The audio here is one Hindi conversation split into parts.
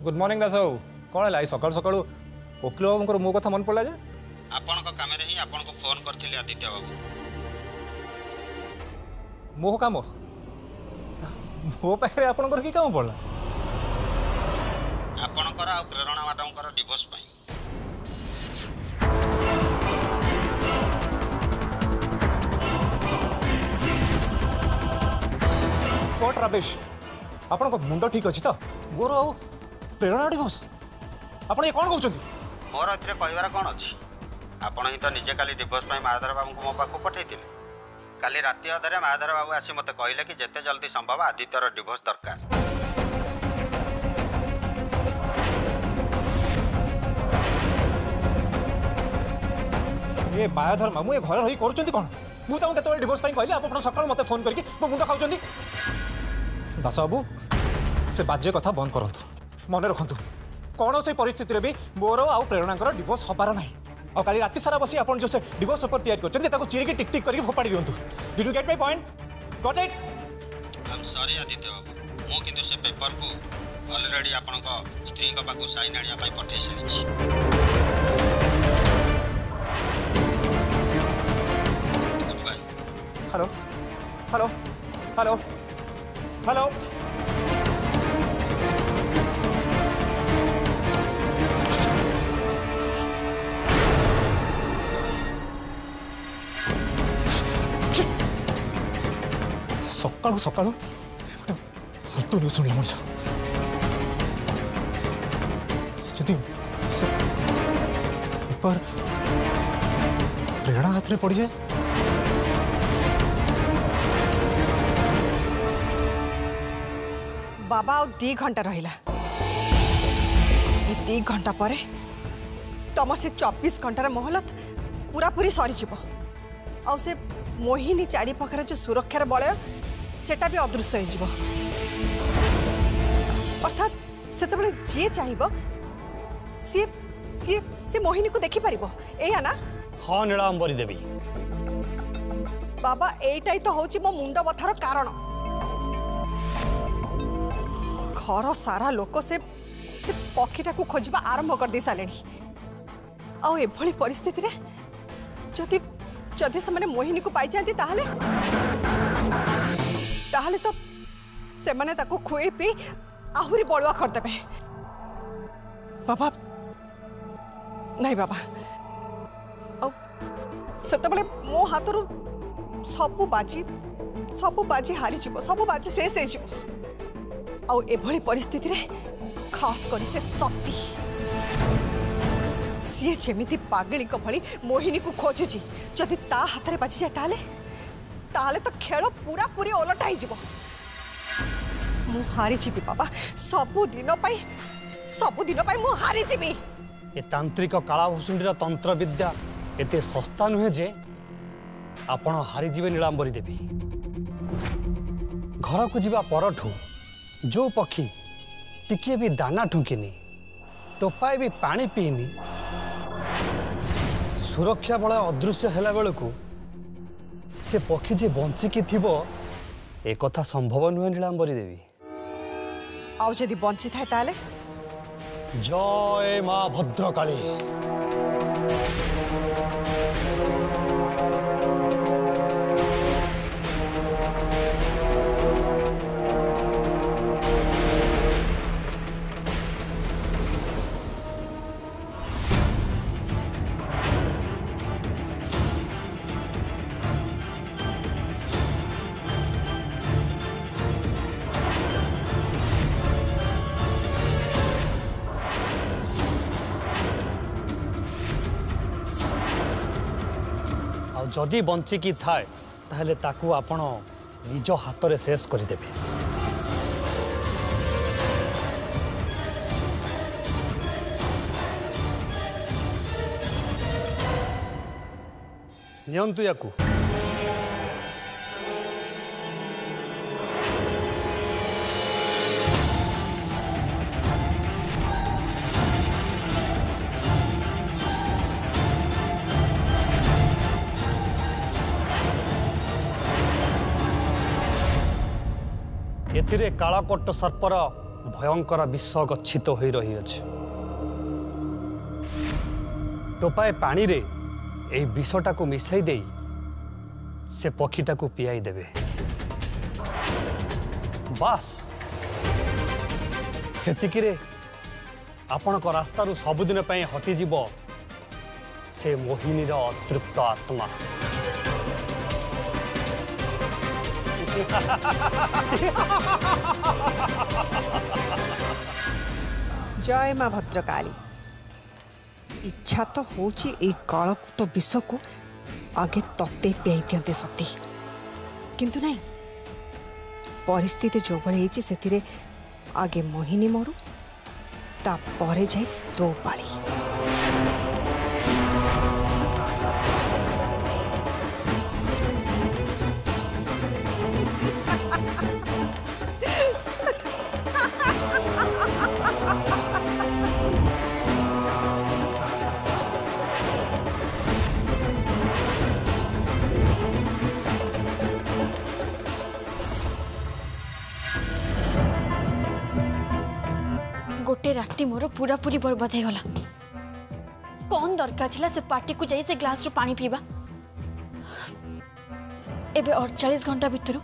गुड मॉर्निंग दास बाबू कौन है सकाल सकाल वकिल बाबू मो कथा मन पड़ा जे आपण को काम ही आपण को फोन करथिले आदित्य बाबू मो काम मो पाखे आपणकर कि काम पड़ा आपणकर आ प्रेरणा मैडमकर डिवोर्स पाई व्हाट रमेश आपण को मुंड ठीक अछि त मोर आ प्रेरणा डिवोर्स आपण ये कोन कहउछंती मोर एथरे कहबार कोन अछि आपण ही तो निजे काली डिवोर्स पाई माधर बाबू को मो पाखो पठैतिले काली राति अधरे माधर बाबू आसी मते कहले कि जेते जल्दी संभव आदित्यर डिवोर्स दरकार ये मायाधर मामू ये घर रही करूछंती कोन मु ताऊ केतबे डिवोर्स पाई कहले आपण सकाळ मते फोन करके मो मुंड खाउछंती दास बाबू से बाज्य कथा बंद करंतु मन रखंतु कौन से परिस्थिति रे भी मोर आ प्रेरणाकर डिवोर्स हबार नाही और काली राति सारा बसी आपण जो से डिवोर्स पेपर तैयार करछंती ताको चिरके टिक टिक करके फोपाडी दियंतु did you get my point got it I am sorry Aditya बाबू मो किंतु से पेपर को ऑलरेडी आपण को स्त्री को बाकू साइन आनिया पई पठै सारिछि good bye hello hello hello hello सकाळू सकाळू फालतू न्यूज शुणला मनीष जदि पेपर प्रेरणा हाथ में पड़ जाए बाबा आ 2 घंटा रहिला ये 2 घंटा पर तुम से 24 घंटार मोहलत पूरा पूरी सरी जीव आ से मोहिनी चारि पाखरे जो सुरक्षार बलय सेटा भी अदृश्य हो अर्थात से जी चाहिए सी सी सी मोहिनी को देखी पारिबो एया ना हाँ नीलांबरी देवी बाबा एटाई तो होची मो मुंड बथार कारण घर सारा लोक से पक्षीटा को खोजबा आरंभ कर दे सारे आभली परिस्थिति रे जदि जदि से मोहिनी को पाई जाती ताहले ताहले तो से माने ताको खुए पी आहुरी बड़ुआ करदेबे बाबा नहीं बाबा सेते मो हाथ रू सबू बाजी हारी जीव सबू बाजी शेष हो एभली परिस्थिति रे खास करी से सती सी जेमिति पागली को भली मोहिनी को खोजुची जदि ता हाथ रे बाजी जाए ताले तो खेल पूरा पूरी ओलटा ही जीव मु हारी जीवी बाबा सबु दिन पाई मु हारी जीवी ए तांत्रिक कालाभूषुंडीर तंत्र विद्या एते सस्ता नुहे जे आपण हारी जीवे नीलांबरी देवी घर को जीवा परठू जो पक्षी टिके भी दाना ठुंकिनी टोपाए भी पानी पीनी सुरक्षा बल अदृश्य हैला बेलू से पक्षी जे बंचिकी थिबो ए कथा संभव नुहे नीलांबरी देवी आउ जदि बंची थाए ताले जय मां भद्रकाली जदि बंचिकी थाए ताहले ताकू आपण निज हाथ रे शेष करदेबे नियंतु याकू एथिरे कालाकोट सर्पर भयंकर विष गच्छित हो रही अछि। टोपाए पानी रे ए विषटा को मिसाई दे से पक्षीटा को पियाई देवे। बास सेतिकिरे आपण को रास्तारू सबुदिन पे हटिଯିब से मोहिनीर अतृप्त आत्मा। जय माँ भद्रकाली। इच्छा तो होची ए कालकुट विष को आगे तत्ते पियाई दियंते सती, किंतु नहीं, परिस्थिति जो भली से आगे मोहिनी मरु तापर जाए दो पाली। गोटे राति मोर पूरा पूरी बर्बाद हो गला। कौन दरकार थिला से पार्टी को जाई से ग्लास रो पानी पीबा। एबे 48 घंटा भितर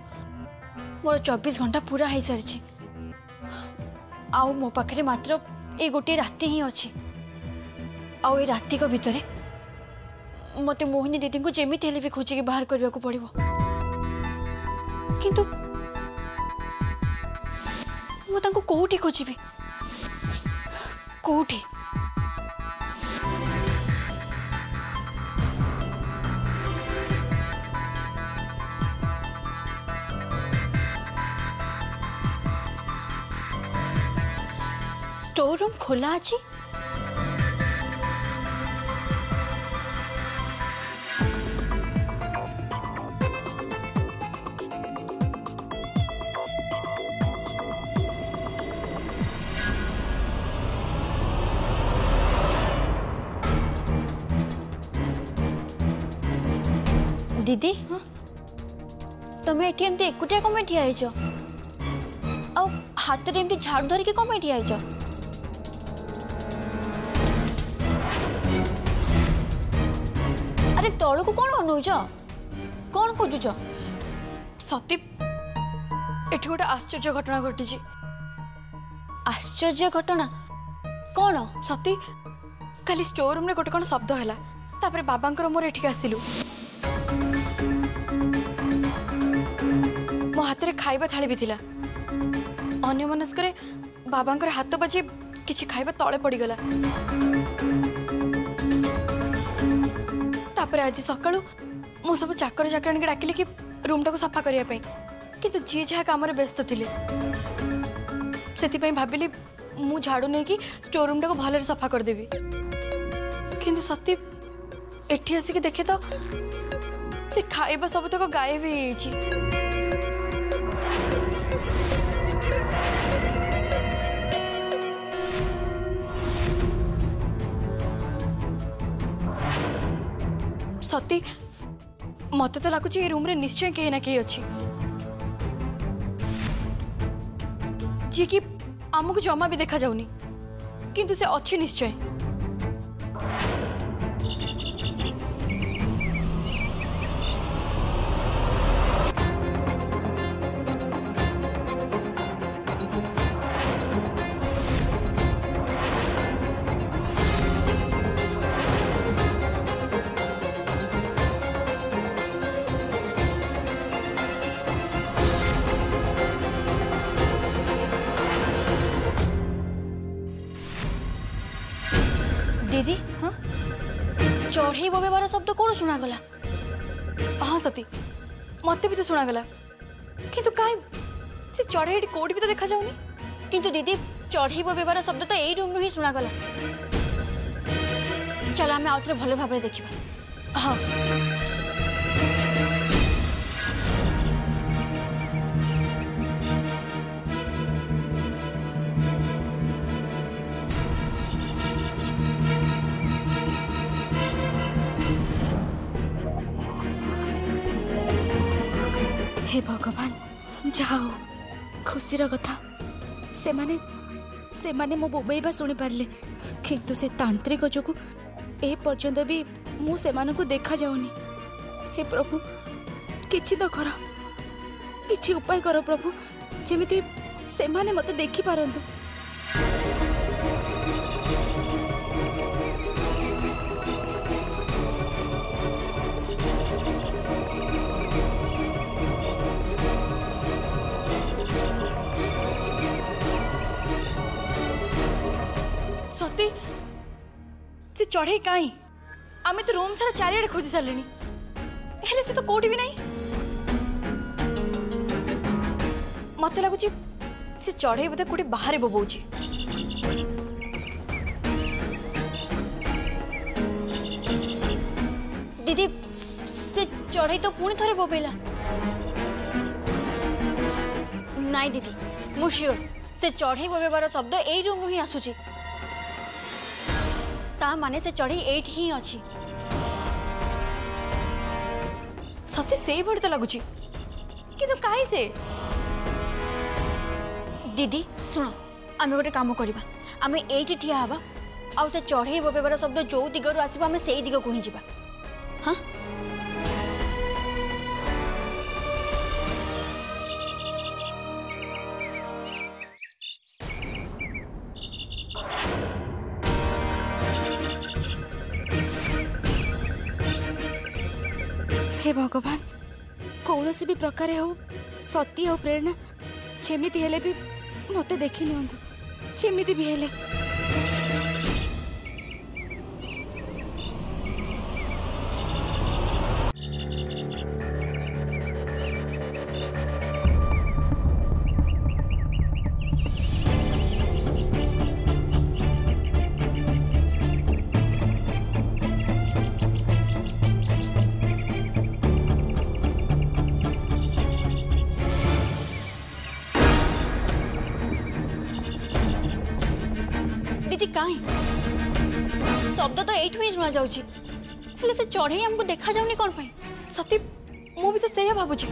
मोर 24 घंटा पूरा हो सारी। आउ मो पाखरे मात्र ए गोटे राति ही अच्छी। आउ ए राति को भितर मते मोहिनी दीदी को जेमिति हेले भी खोजिकी बाहर करबा को पड़िबो। किंतु मो तांको कोठी खोजिबी, कोठी? स्टोर रूम खोला अछि? दीदी तुम्हें एटी एमती एकुटिया कमें ठिया आइछ? आ हाथ रे एमती झाड़ू धरिकी कमें ठिया आइछ? अरे तळू को कोन अनौछ? कोन खोजुछ? सती एठी गोटे आश्चर्य घटना घटी। आश्चर्य घटना कौन? सती काली स्टोर रूम रे गोटे कोन शब्द हैला, तापर बाबांकर मोर एठी आसिलु। मो हाथ रे खाइबा थाली भी थिला। अन्य मनस्करे बाबांकर हाथ बाजी किछि खाइबा तळे पड़ी गला। तापर आज सकाळु मु सब चाकर चाकरानी के डाकिले कि रूम टाको सफा करिया पई, किंतु जी जहा काम रे व्यस्त थिले। सेति पई भाबिली मु झाड़ू नै कि स्टोर रूम टाको भले सफा कर देबी। किंतु सती एठी आसी के देखे तो से खाइबा सब तक गायब हो जाइए। सती मत तो लगुच रूम रे निश्चय कहीं ना कहीं अच्छी जी कि आमको जमा भी देखा जाऊनी, किंतु से अच्छी निश्चय। दीदी हाँ चढ़ई बोबेबार शब्द कौन शुणागला? हाँ सती मत भी तो शुणागला, किंतु काई से चढ़ई कोडी भी तो देखा जाउनी। किंतु दीदी चढ़ई बोबेबार शब्द तो यही रूम ही शुणागला। चल आम आउ थे भल भाव देखा। हाँ हे भगवान, जाओ खुशीर कथा से माने से माने मो बोबेबा सुनी पारले किंतु से तांत्रिक जोगु ए पर्यंत भी मु से माने को देखा जाउनी। हे प्रभु किछि तो करो, किछि उपाय करो प्रभु, जेमिति से माने मते देखि पारंतु। सती से चढ़े कहीं आम तो रूम सारा चारिड़े खोजी सारे हेले से तो कोठी भी नहीं। मत लगुच से चढ़े बोधे कोठी बाहर बोबौची। दीदी से चढ़े तो पुणी थरे बोबेला। नाई दीदी मु श्योर से चढ़े बोबेबार शब्द एई रूम ही आसुची। ता माने से चढ़े एठी ही अछि। सती से भड़ तो लगुच किंतु काई से। दीदी सुनो आमे गोटे काम करबा, आमे एठी ठिया हबा आ से चढ़े बोबेबार शब्द जो दिगरु आसीबा आमे सेई दिग को ही जिबा। हां हे भगवान कौन सी भी प्रकार हो सती और प्रेरणा जेमिति हेले भी मते देखि नियंतु, जेमिति भी हेले। दीदी काई शब्द तो एठु ही सुना जाउची, हेले से चढ़े हमको देखा जाउनी कोन पई। सती मु भी तो सेया भाबुची।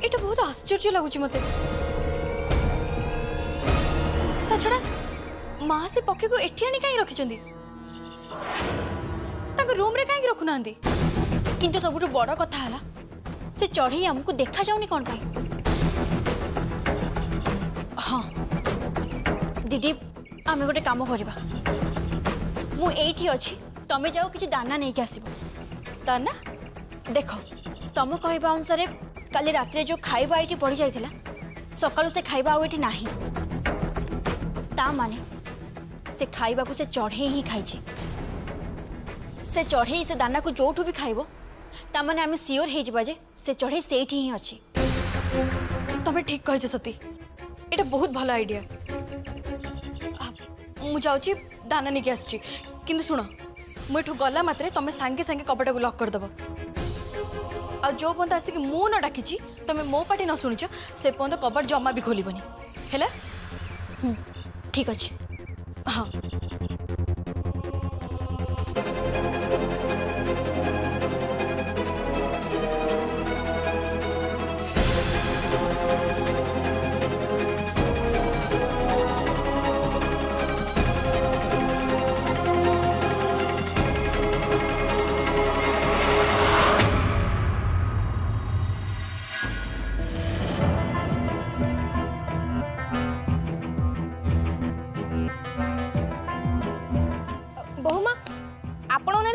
एटा बहुत आश्चर्य लगुची मते। ता छड़ा मां से पक्षी को एठी आनी काई रखिचंदी, ताको रूम रे काई रखु नांदी। किंतु सबुठु बड़ कथा हला से चढ़े हमको देखा जाउनी कोन पई। हां दीदी आमे गोटे काम करबा, मु एठी अछि तमे जाओ किछि दाना नै के आसीबो। दाना देखो तम कहबा अनुसार काली रात रे जो खाइबा एठी पड़ी जाइथिला सकाळु से खाइबा आ एठी नाही। ता माने से खाइबा को से चढ़े ही खाइछि। से चढ़े से दाना को जोठु भी खाइबो ता माने आमे सियोर हे जिबा जे से चढ़े सेठी ही अछि। तमे ठीक कहछ सती, एटा बहुत भलो आइडिया। मु जाउची दाना नहीं आसुची, किंतु सुनो मुठू गला मात्रे तमे सांगे सांगे कपड़ा को लॉक कर दबो। आ जो पंत आसिक मु न डाकिची तमे मो पाटी न सुनिछ से पंत कपड़ जमा भी खोलिबनी हैला। ठीक अछि। हां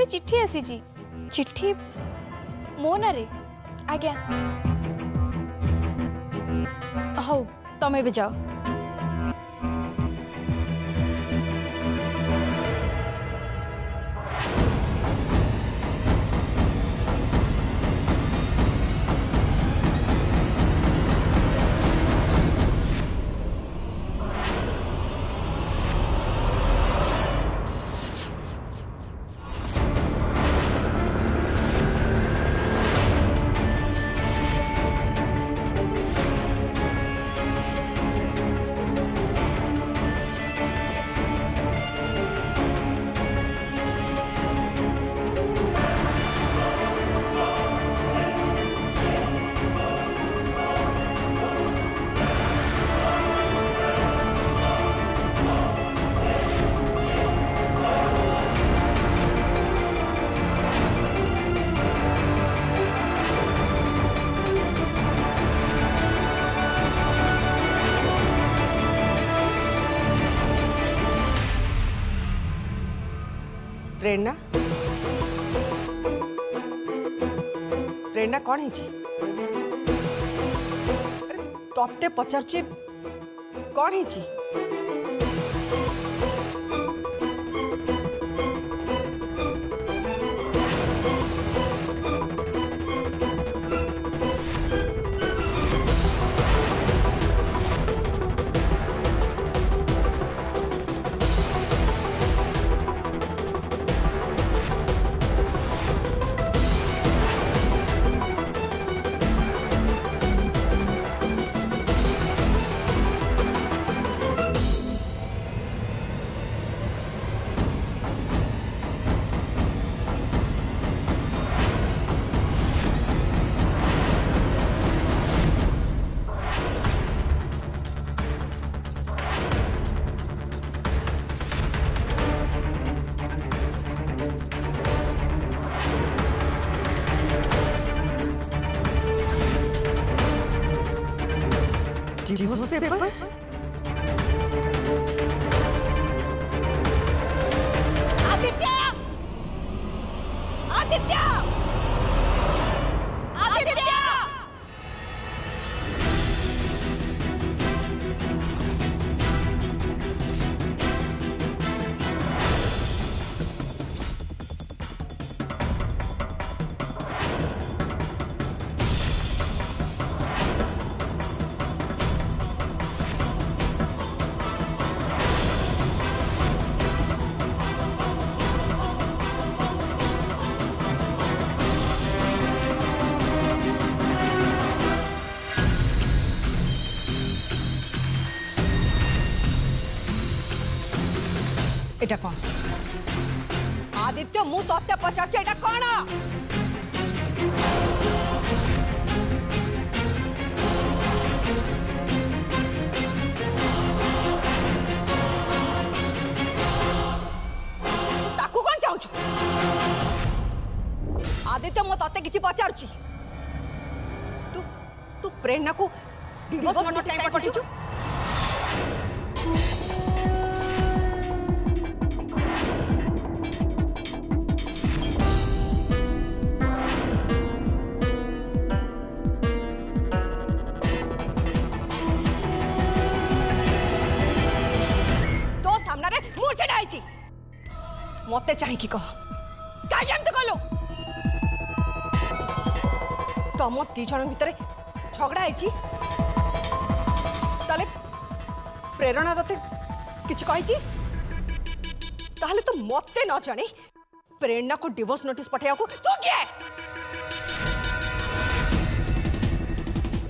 चिट्ठी आसी। चिट्ठी मो ना रे? आज्ञा हौ तमे भी जाओ। प्रेरणा प्रेरणा कौन है तत्ते पचार कौन है डिवोर्स पेपर आदित्य आदित्य आदित्य एटा कौन आदित्य मु तत्ते पचार एटा कौन ताकू कौन चाहू आदित्य मु तत्ते किछि पचारुची तू तू प्रेरणा को डिवोर्स नोटिस काई पठिछु मते चाहे कि कह काई एमते कहलो तुम दी जन भितर झगड़ा है ताले प्रेरणा तते किछ कहि ताले तो मते न जाने प्रेरणा को डिवोर्स नोटिस पठाया को तू किए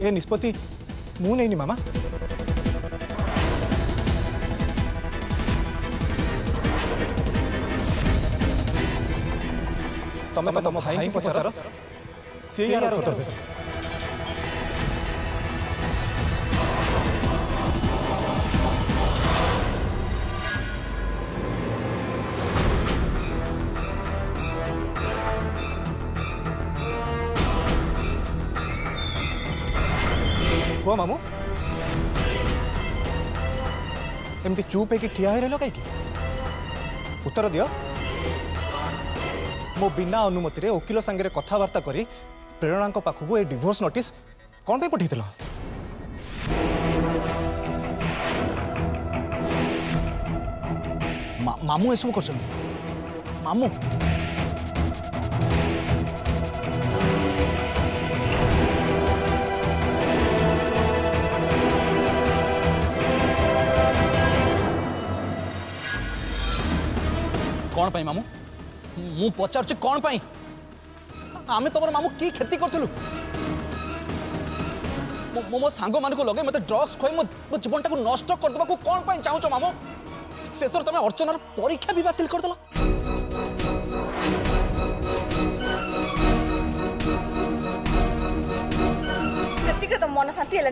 ए निष्पत्ति मु नहीं मामा तमे तम भाई को पचार से यार उत्तर दे को मामू एमती चुप है कि ठिया है रहलो कहीं उत्तर दियो मो बिना अनुमति रे वकिल संगे कथबार्ता करी प्रेरणा पाखक ए डिवोर्स नोटिस कौन पे पठेल मामू एसबू कर मामू कौन पाई मामू मु पचार कौन पाई आमे तुम मामू की क्षति करूँ मो सांग मान को लगे मत ड्रग्स खुई मो जीवनटा को नष्ट करदेवा को कौन पाई चाहूच मामू शेष तुम अर्चनार परीक्षा भी बातिल करदेल तो मन शांति है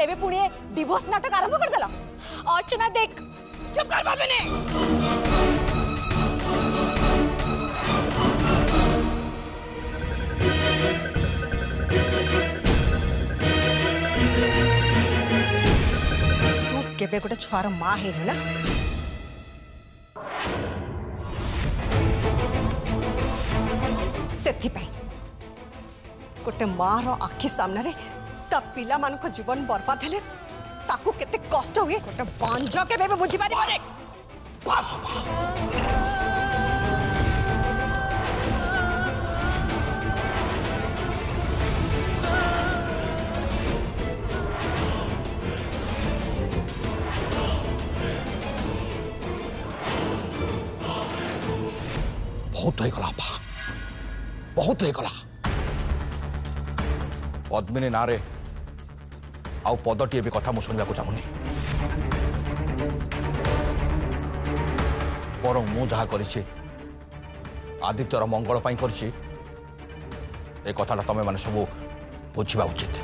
एबे पुणी डिवोर्स नाटक आरंभ करदेल अर्चना देख चुप कर बात बने केबे गोटे छुआर माँ है ना सेथिपाई गोटे मार आखि सामने ता पिला मान को जीवन बर्बाद हेले ताकू केते कष्ट हुए गोटे बंज केबे भी बुझी पारिबो बहुत होगला बहुत होगला पद्मिनी ना रे आउ पदटी भी कथा मुझे शुणा चाहूनी बर मु जहा करिछि आदित्यर मंगल पाई करिछि ए कथाटा तमे माने सब बुझिबा उचित।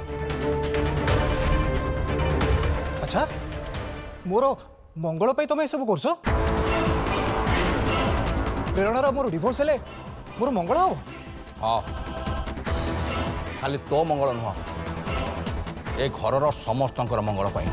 अच्छा मोर मंगल पाई तमे सब करछो प्रेरणार मोर डिवोर्स हेले मोर मंगल हो हाँ खाली तो मंगल नुह ए घर समस्त मंगल पाई